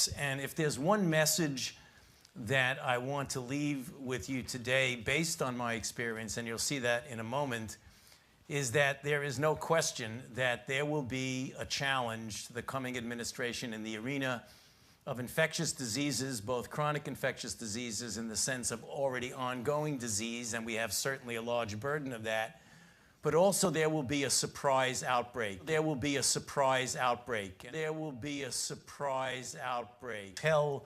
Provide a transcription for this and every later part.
And if there's one message that I want to leave with you today based on my experience, and you'll see that in a moment, is that there is no question that there will be a challenge to the coming administration in the arena of infectious diseases, both chronic infectious diseases in the sense of already ongoing disease, and we have certainly a large burden of that, but also there will be a surprise outbreak. There will be a surprise outbreak. There will be a surprise outbreak. Tell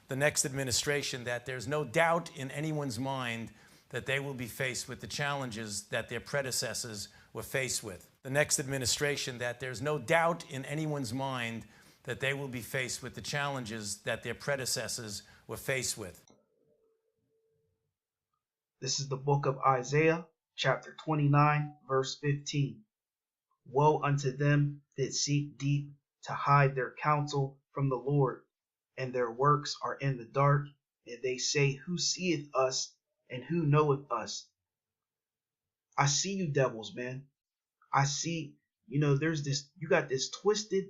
the next administration that there's no doubt in anyone's mind that they will be faced with the challenges that their predecessors were faced with. The next administration, that there's no doubt in anyone's mind that they will be faced with the challenges that their predecessors were faced with. This is the book of Isaiah, chapter 29, verse 15. Woe unto them that seek deep to hide their counsel from the Lord, and their works are in the dark, and they say, who seeth us, and who knoweth us? I see you devils, man. I see, there's this, you got this twisted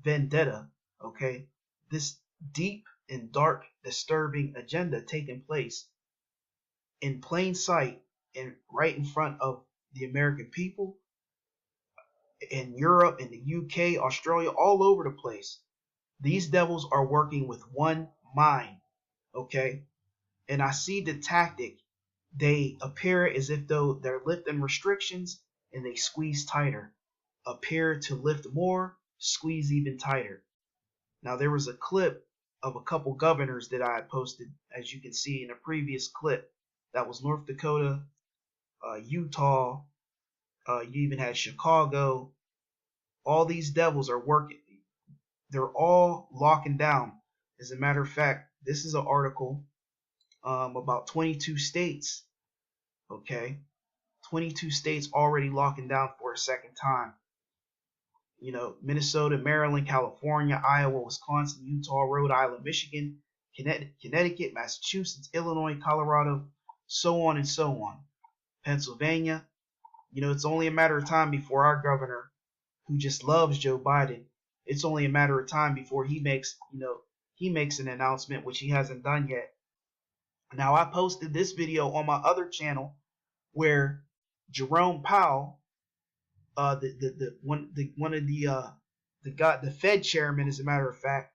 vendetta, okay? This deep and dark, disturbing agenda taking place in plain sight and right in front of the American people, in Europe, in the UK, Australia, all over the place. These devils are working with one mind, okay? And I see the tactic. They appear as if though they're lifting restrictions and they squeeze tighter. Appear to lift more, squeeze even tighter. Now there was a clip of a couple governors that I had posted, as you can see in a previous clip. That was North Dakota, Utah, you even had Chicago. All these devils are working. They're all locking down. As a matter of fact, this is an article about 22 states. Okay, 22 states already locking down for a second time. Minnesota, Maryland, California, Iowa, Wisconsin, Utah, Rhode Island, Michigan, Connecticut, Massachusetts, Illinois, Colorado, so on and so on. Pennsylvania. It's only a matter of time before our governor, who just loves Joe Biden, it's only a matter of time before he makes an announcement, which he hasn't done yet. Now, I posted this video on my other channel where Jerome Powell, the Fed chairman, as a matter of fact,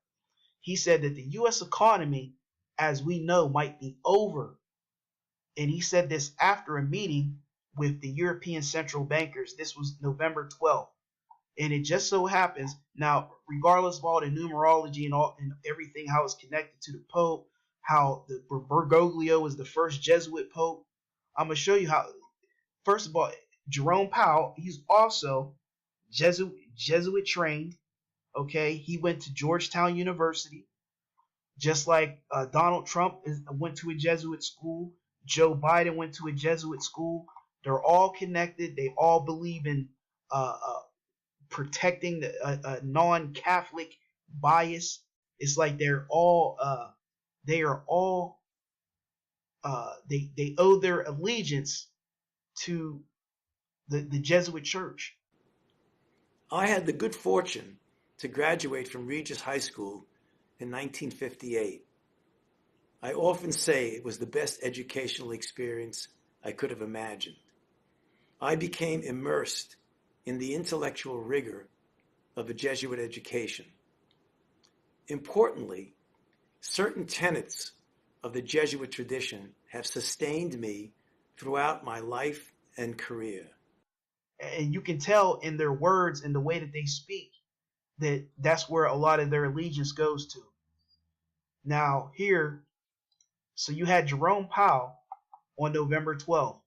he said that the U.S. economy, as we know, might be over. And he said this after a meeting with the European central bankers. This was November 12th. And it just so happens, now, regardless of all the numerology and everything, how it's connected to the Pope, how the Bergoglio is the first Jesuit Pope, I'm going to show you how. First of all, Jerome Powell, he's also Jesuit trained. Okay, he went to Georgetown University, just like Donald Trump went to a Jesuit school. Joe Biden went to a Jesuit school. They're all connected. They all believe in protecting a non-Catholic bias. It's like they owe their allegiance to the Jesuit Church. I had the good fortune to graduate from Regis High School in 1958. I often say it was the best educational experience I could have imagined. I became immersed in the intellectual rigor of a Jesuit education. Importantly, certain tenets of the Jesuit tradition have sustained me throughout my life and career. And you can tell in their words and the way that they speak that that's where a lot of their allegiance goes to. Now here, so you had Jerome Powell on November 12th.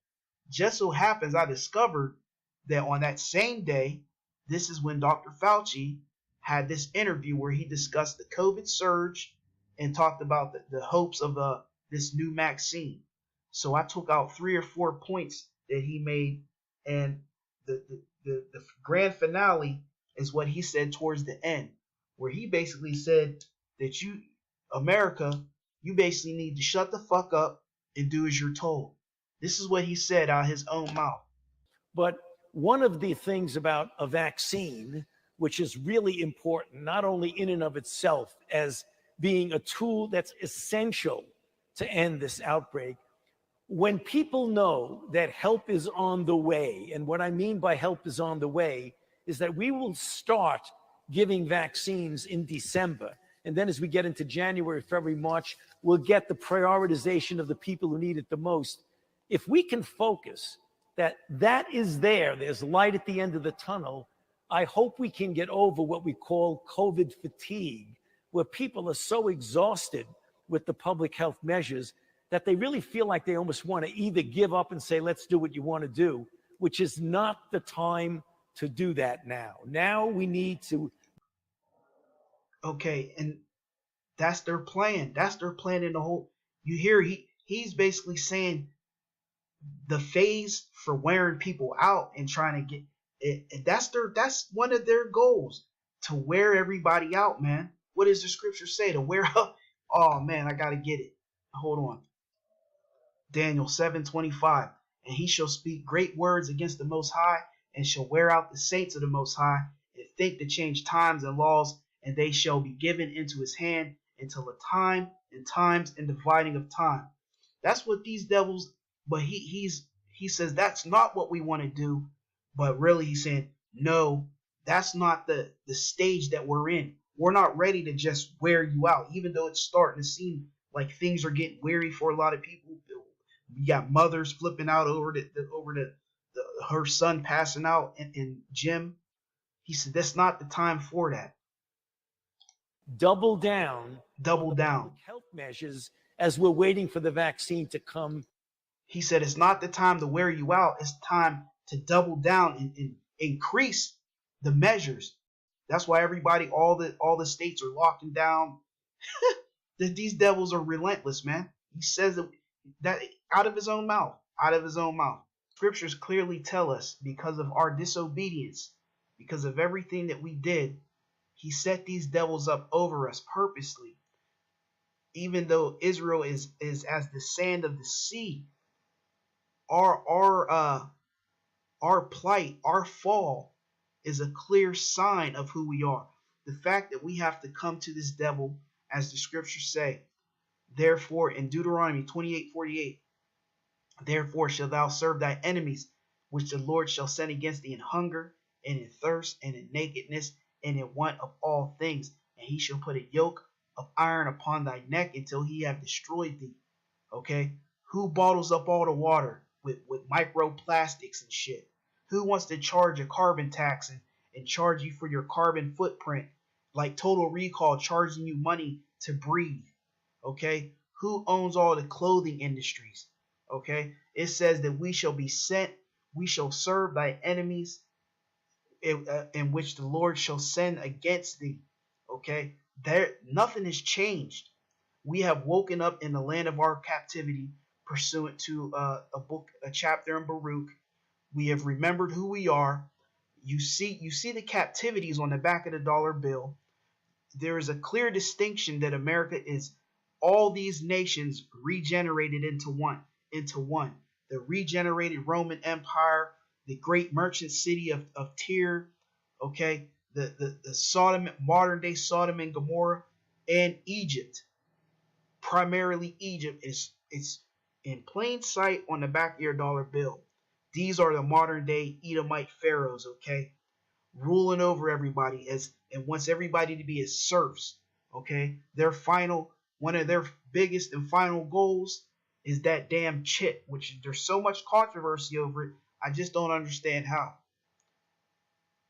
Just so happens I discovered that on that same day, this is when Dr. FAUCI had this interview where he discussed the COVID surge and talked about the hopes of this new vaccine. So I took out 3 or 4 points that he made, and the grand finale is what he said towards the end, where he basically said that America, you basically need to shut the fuck up and do as you're told. This is what he said out of his own mouth. But one of the things about a vaccine which is really important, not only in and of itself as being a tool that's essential to end this outbreak. When people know that help is on the way, and what I mean by help is on the way is that we will start giving vaccines in December. And then as we get into January, February, March, we'll get the prioritization of the people who need it the most. If we can focus that that is there, there's light at the end of the tunnel, I hope we can get over what we call COVID fatigue, where people are so exhausted with the public health measures that they really feel like they almost want to either give up and say, let's do what you want to do, which is not the time to do that now. Now we need to. Okay, and that's their plan. That's their plan in the whole. You hear he's basically saying the phase for wearing people out and trying to get it. That's one of their goals, to wear everybody out, man. What does the scripture say? To wear out. Oh man, I gotta get it. Hold on. Daniel 7:25. And he shall speak great words against the Most High, and shall wear out the saints of the Most High, and think to change times and laws, and they shall be given into his hand until a time and times and dividing of time. That's what these devils. But he says that's not what we want to do. But really he's saying, no, that's not the stage that we're in. We're not ready to just wear you out, even though it's starting to seem like things are getting weary for a lot of people. You got mothers flipping out over her son passing out in gym. He said that's not the time for that. Double down Health measures as we're waiting for the vaccine to come. He said it's not the time to wear you out. It's time to double down and increase the measures. That's why everybody, all the states are locking down. These devils are relentless, man. He says that out of his own mouth. Scriptures clearly tell us, because of our disobedience, because of everything that we did, he set these devils up over us purposely. Even though Israel is as the sand of the sea, our plight, our fall is a clear sign of who we are. The fact that we have to come to this devil, as the scriptures say. Therefore, in Deuteronomy 28:48, therefore shalt thou serve thy enemies, which the Lord shall send against thee in hunger, and in thirst, and in nakedness, and in want of all things. And he shall put a yoke of iron upon thy neck until he have destroyed thee. Okay? Who bottles up all the water with microplastics and shit? Who wants to charge a carbon tax and charge you for your carbon footprint, like Total Recall charging you money to breathe? Okay? Who owns all the clothing industries? Okay? It says that we shall be sent, we shall serve thy enemies, in which the Lord shall send against thee. Okay? Nothing has changed. We have woken up in the land of our captivity, pursuant to a chapter in Baruch. We have remembered who we are. You see the captivities on the back of the dollar bill. There is a clear distinction that America is all these nations regenerated into one. The regenerated Roman Empire, the great merchant city of Tyre, okay, the Sodom, modern day Sodom and Gomorrah, and Egypt. Primarily Egypt it's in plain sight on the back of your dollar bill. These are the modern day Edomite pharaohs, okay, ruling over everybody and wants everybody to be as serfs. Okay, one of their biggest and final goals is that damn chip, which there's so much controversy over it. I just don't understand how.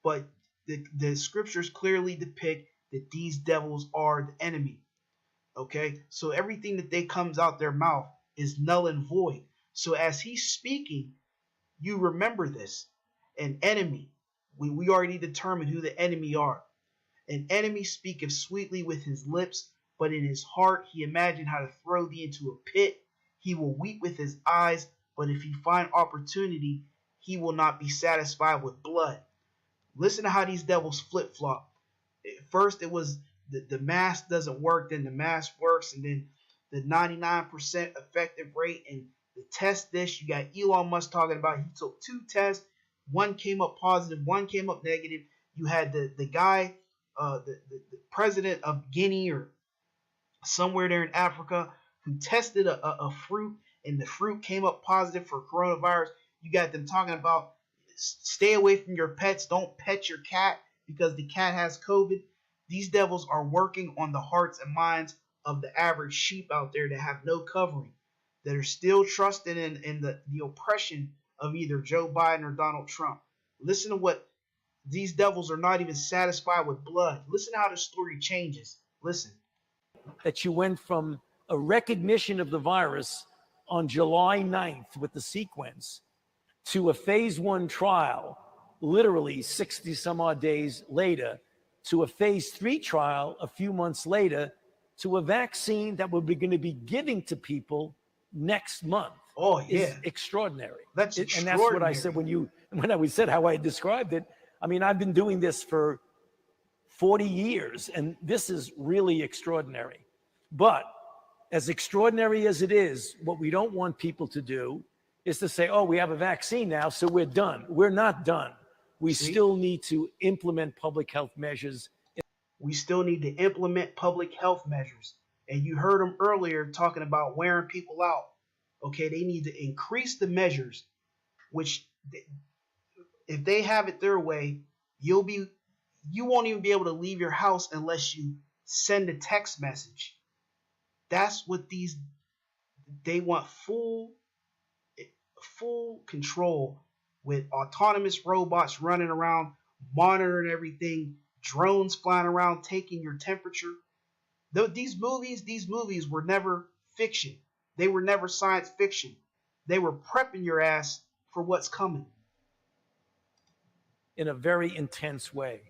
But the scriptures clearly depict that these devils are the enemy. Okay, so everything that comes out their mouth is null and void. So as he's speaking, you remember this. An enemy. We already determined who the enemy are. An enemy speaketh sweetly with his lips, but in his heart he imagined how to throw thee into a pit. He will weep with his eyes, but if he find opportunity, he will not be satisfied with blood. Listen to how these devils flip-flop. First it was the mask doesn't work, then the mask works, and then the 99% effective rate, and the test this. You got Elon Musk talking about he took 2 tests. One came up positive, one came up negative. You had the guy, the president of Guinea or somewhere there in Africa, who tested a fruit, and the fruit came up positive for coronavirus. You got them talking about stay away from your pets. Don't pet your cat because the cat has COVID. These devils are working on the hearts and minds of the average sheep out there that have no covering, that are still trusting in the oppression of either Joe Biden or Donald Trump. Listen to what these devils are not even satisfied with blood. Listen to how the story changes. Listen. That you went from a recognition of the virus on July 9th with the sequence to a phase 1 trial, literally 60 some odd days later, to a phase 3 trial a few months later, to a vaccine that we're going to be giving to people next month. Oh, yeah. Is extraordinary. That's And extraordinary. that's what I said when I said how I described it. I mean, I've been doing this for 40 years, and this is really extraordinary. But as extraordinary as it is, what we don't want people to do is to say, oh, we have a vaccine now, so we're done. We're not done. We still need to implement public health measures. We still need to implement public health measures. And you heard them earlier talking about wearing people out. Okay, they need to increase the measures, which if they have it their way, you won't even be able to leave your house unless you send a text message. That's what they want, full control, with autonomous robots running around, monitoring everything, drones flying around, taking your temperature. These movies were never fiction. They were never science fiction. They were prepping your ass for what's coming. In a very intense way.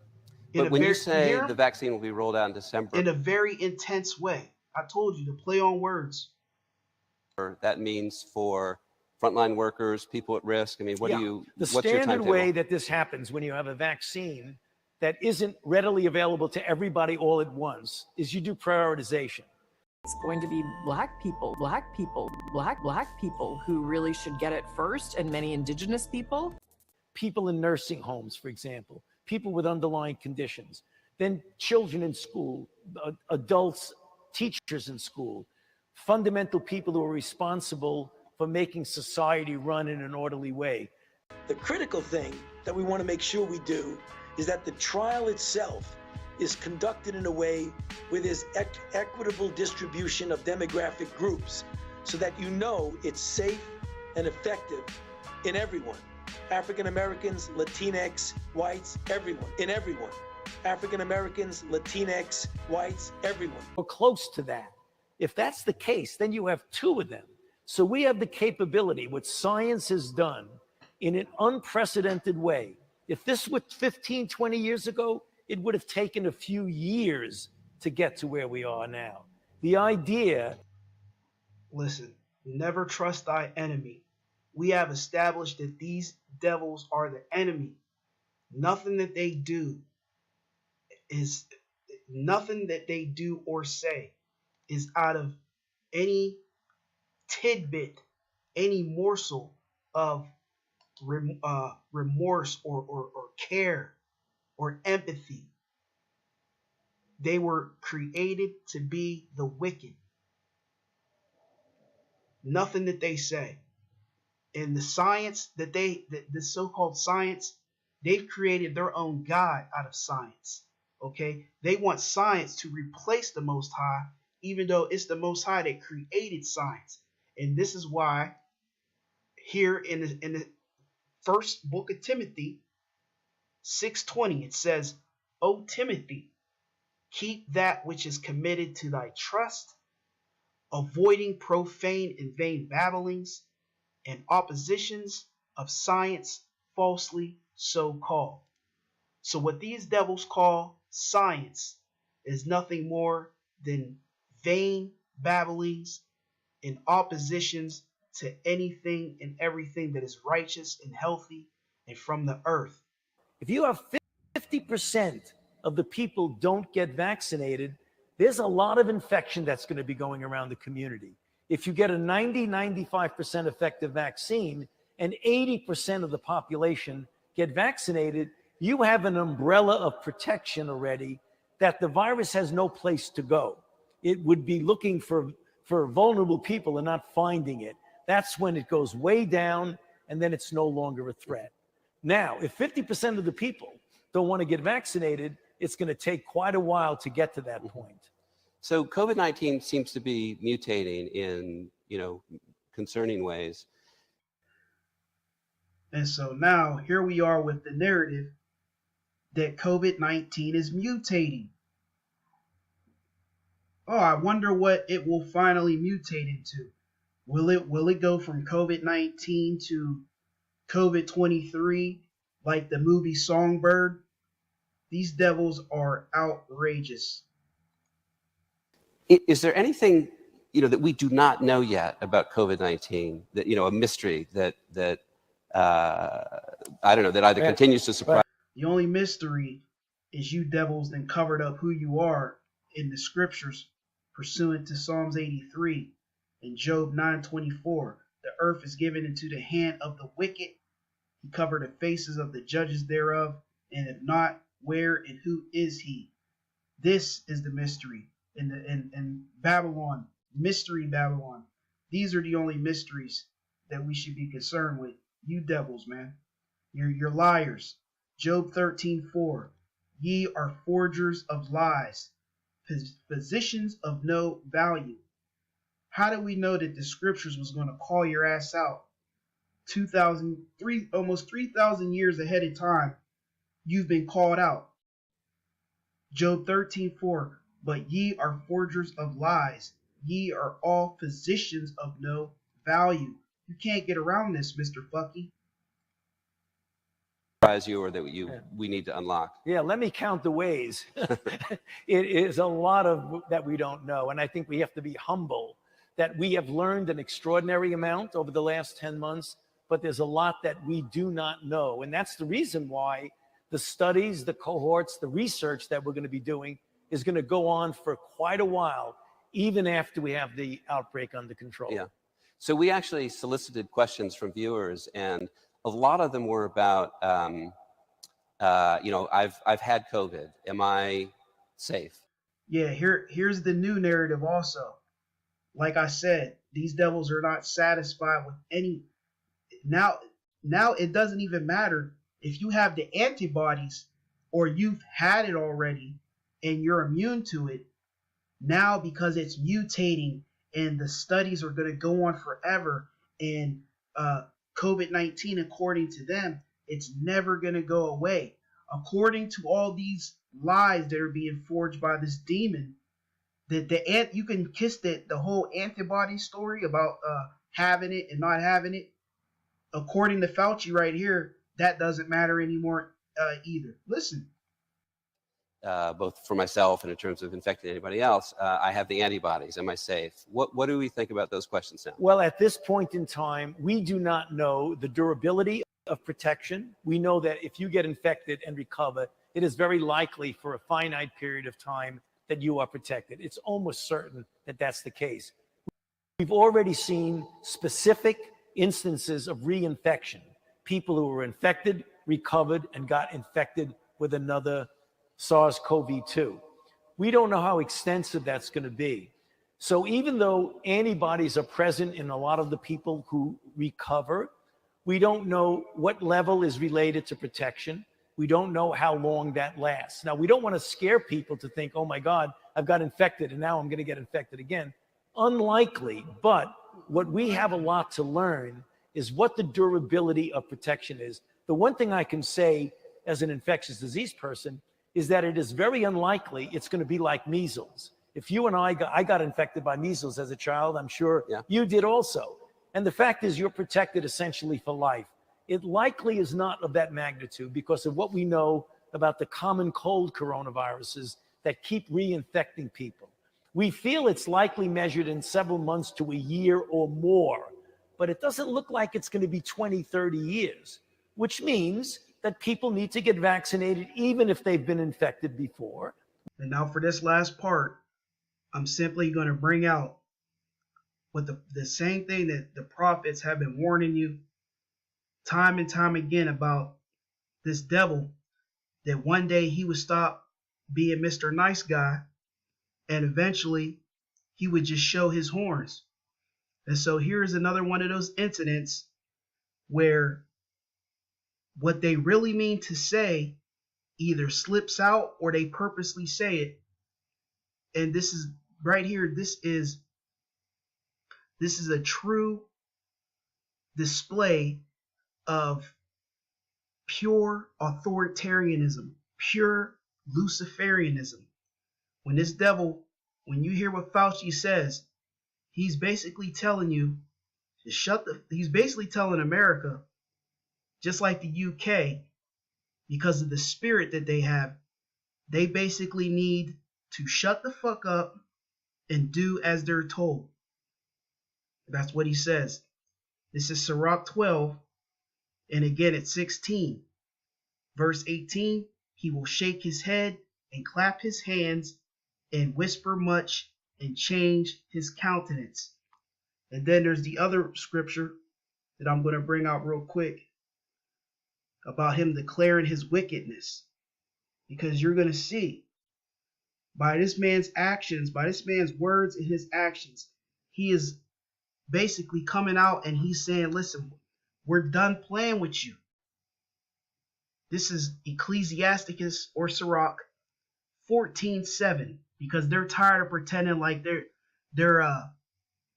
But when you say the vaccine will be rolled out in December, in a very intense way, I told you to play on words. That means for frontline workers, people at risk. I mean, what's your timetable? The standard way that this happens when you have a vaccine that isn't readily available to everybody all at once is you do prioritization. It's going to be black people who really should get it first, and many indigenous people. People in nursing homes, for example, people with underlying conditions, then children in school, adults, teachers in school, fundamental people who are responsible for making society run in an orderly way. The critical thing that we want to make sure we do is that the trial itself is conducted in a way where there's equitable distribution of demographic groups, so that you know it's safe and effective in everyone. African Americans, Latinx, whites, everyone, in everyone. African Americans, Latinx, whites, everyone. We're close to that. If that's the case, then you have two of them. So we have the capability, what science has done in an unprecedented way. If this was 15, 20 years ago, it would have taken a few years to get to where we are now. The idea... Listen, never trust thy enemy. We have established that these devils are the enemy. Nothing that they do or say is out of any tidbit, any morsel of remorse or care or empathy. They were created to be the wicked. Nothing that they say. And the science that the so-called science, they've created their own God out of science. Okay? They want science to replace the Most High, even though it's the Most High that created science. And this is why here in the first book of Timothy, 6:20, it says, O Timothy, keep that which is committed to thy trust, avoiding profane and vain babblings and oppositions of science falsely so called. So what these devils call science is nothing more than vain babblings and oppositions to anything and everything that is righteous and healthy and from the earth. If you have 50% of the people don't get vaccinated, there's a lot of infection that's going to be going around the community. If you get a 95% effective vaccine and 80% of the population get vaccinated, you have an umbrella of protection already that the virus has no place to go. It would be looking for vulnerable people and not finding it. That's when it goes way down, and then it's no longer a threat. Now, if 50% of the people don't want to get vaccinated, it's going to take quite a while to get to that point. So COVID-19 seems to be mutating in, concerning ways. And so now here we are with the narrative that COVID-19 is mutating. Oh, I wonder what it will finally mutate into. Will it go from COVID-19 to COVID-23 like the movie Songbird? These devils are outrageous. Is there anything, that we do not know yet about COVID-19, that, a mystery that I don't know, that either continues to surprise? The only mystery is you devils then covered up who you are in the scriptures pursuant to Psalms 83 and Job 9:24. The earth is given into the hand of the wicked. He covered the faces of the judges thereof, and if not, where and who is he? This is the mystery in Babylon, mystery Babylon. These are the only mysteries that we should be concerned with. You devils, man. You're liars. Job 13:4. Ye are forgers of lies, physicians of no value. How do we know that the scriptures was going to call your ass out? Almost 3,000 years ahead of time, you've been called out. Job 13:4. But ye are forgers of lies. Ye are all physicians of no value. You can't get around this, Mr. Fucky. You or that we need to unlock? Yeah, let me count the ways. It is a lot of that we don't know. And I think we have to be humble that we have learned an extraordinary amount over the last 10 months, but there's a lot that we do not know. And that's the reason why the studies, the cohorts, the research that we're going to be doing is going to go on for quite a while, even after we have the outbreak under control. Yeah. So we actually solicited questions from viewers, and a lot of them were about, I've had COVID. Am I safe? Yeah, here's the new narrative also. Like I said, these devils are not satisfied with any. Now it doesn't even matter if you have the antibodies or you've had it already and you're immune to it. Now, because it's mutating and the studies are going to go on forever, and COVID-19, according to them, it's never going to go away. According to all these lies that are being forged by this demon, you can kiss the whole antibody story about having it and not having it. According to FAUCI right here, that doesn't matter anymore either. Listen. Both for myself and in terms of infecting anybody else, I have the antibodies. Am I safe? What do we think about those questions now? Well, at this point in time, we do not know the durability of protection. We know that if you get infected and recover, it is very likely for a finite period of time that you are protected. It's almost certain that that's the case. We've already seen specific instances of reinfection. People who were infected, recovered, and got infected with another SARS-CoV-2. We don't know how extensive that's going to be. So even though antibodies are present in a lot of the people who recover, we don't know what level is related to protection. We don't know how long that lasts. Now, we don't want to scare people to think, oh my God, I've got infected and now I'm going to get infected again. Unlikely, but what we have a lot to learn is what the durability of protection is. The one thing I can say as an infectious disease person is that it is very unlikely it's going to be like measles. If you and I got infected by measles as a child, I'm sure you did also. And the fact is you're protected essentially for life. It likely is not of that magnitude because of what we know about the common cold coronaviruses that keep reinfecting people. We feel it's likely measured in several months to a year or more, but it doesn't look like it's going to be 20, 30 years, which means that people need to get vaccinated even if they've been infected before. And now for this last part, I'm simply going to bring out what the same thing that the prophets have been warning you time and time again about this devil that one day he would stop being Mr. Nice Guy, and eventually he would just show his horns. And so here's another one of those incidents where what they really mean to say either slips out or they purposely say it. And this is right here, this is a true display of pure authoritarianism, pure Luciferianism. When this devil, when you hear what Fauci says, he's basically telling you to he's basically telling America, just like the UK, because of the spirit that they have, they basically need to shut the fuck up and do as they're told. That's what he says. This is Sirach 12, and again at 16. Verse 18, he will shake his head and clap his hands and whisper much and change his countenance. And then there's the other scripture that I'm going to bring out real quick about him declaring his wickedness. Because you're going to see by this man's actions, by this man's words and his actions, he is basically coming out and he's saying, listen, we're done playing with you. This is Ecclesiasticus or Sirach 14:7, because they're tired of pretending like they're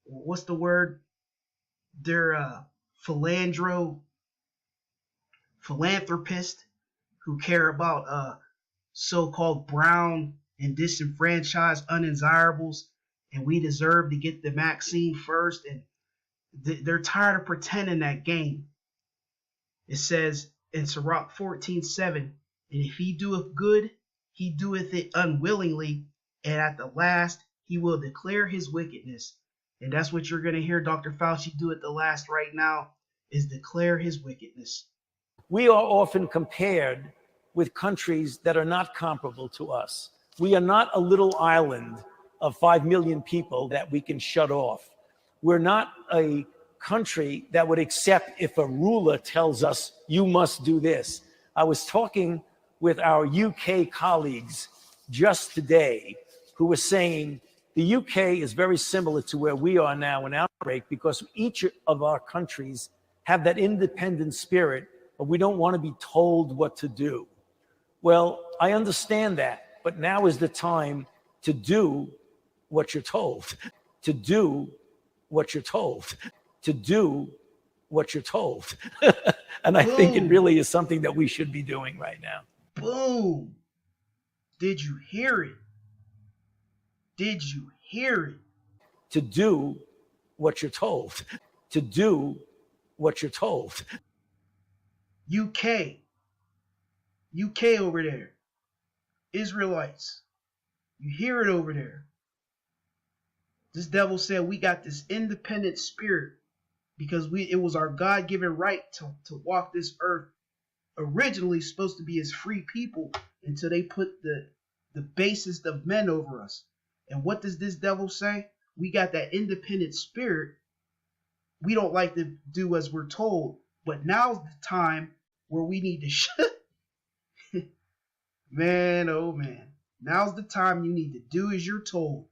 what's the word? They're philanthropists who care about so-called brown and disenfranchised undesirables, and we deserve to get the vaccine first, and they're tired of pretending that game. It says in Sirach 14:7, and if he doeth good, he doeth it unwillingly, and at the last he will declare his wickedness. And that's what you're going to hear Dr. Fauci do at the last right now, is declare his wickedness. We are often compared with countries that are not comparable to us. We are not a little island of 5 million people that we can shut off. We're not a country that would accept if a ruler tells us, you must do this. I was talking with our UK colleagues just today who were saying the UK is very similar to where we are now in outbreak, because each of our countries have that independent spirit, but we don't want to be told what to do. Well, I understand that, but now is the time to do what you're told, to do what you're told, to do what you're told. And I think it really is something that we should be doing right now. Boom. Did you hear it? Did you hear it? To do what you're told, to do what you're told. UK over there. Israelites. You hear it over there. This devil said we got this independent spirit because it was our God-given right to walk this earth. Originally supposed to be as free people until they put the basest of men over us. And what does this devil say? We got that independent spirit. We don't like to do as we're told. But now's the time where we need to shut. Man, oh man. Now's the time you need to do as you're told.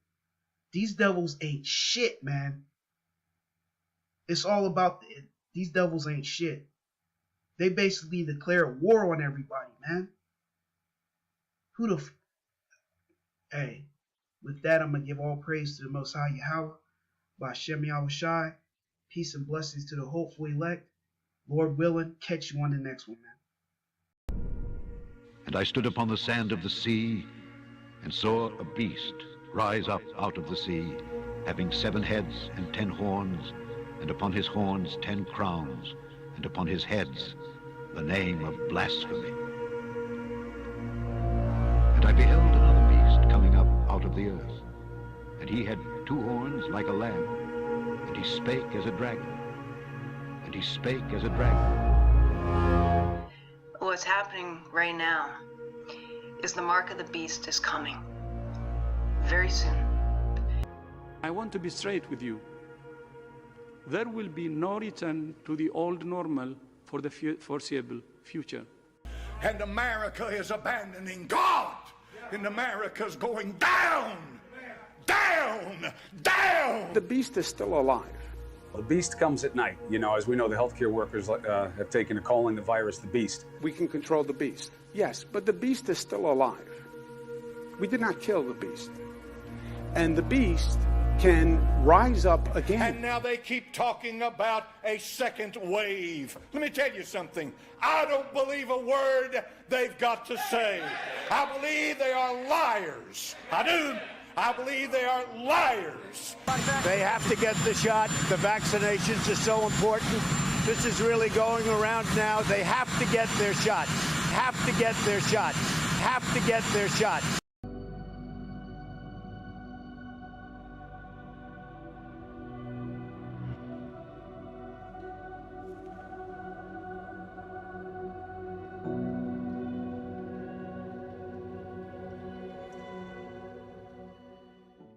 These devils ain't shit, man. It's all about these devils ain't shit. They basically declare war on everybody, man. Hey, with that, I'm going to give all praise to the Most High Yahweh, Ba'Shem Yahushai. Peace and blessings to the hopeful elect. Lord willing, catch you on the next one, man. And I stood upon the sand of the sea, and saw a beast rise up out of the sea, having 7 heads and 10 horns, and upon his horns 10 crowns, and upon his heads the name of blasphemy. And I beheld another beast coming up out of the earth, and he had 2 horns like a lamb, and he spake as a dragon, and he spake as a dragon. What's happening right now is the mark of the beast is coming very soon. I want to be straight with you. There will be no return to the old normal for the foreseeable future. And America is abandoning God. And America's going down, down, down. The beast is still alive. The beast comes at night. You know, as we know, the healthcare workers have taken to calling the virus the beast. We can control the beast. Yes, but the beast is still alive. We did not kill the beast. And the beast can rise up again. And now they keep talking about a second wave. Let me tell you something. I don't believe a word they've got to say. I believe they are liars. I do. I believe they are liars. They have to get the shot. The vaccinations are so important. This is really going around now. They have to get their shots. Have to get their shots. Have to get their shots.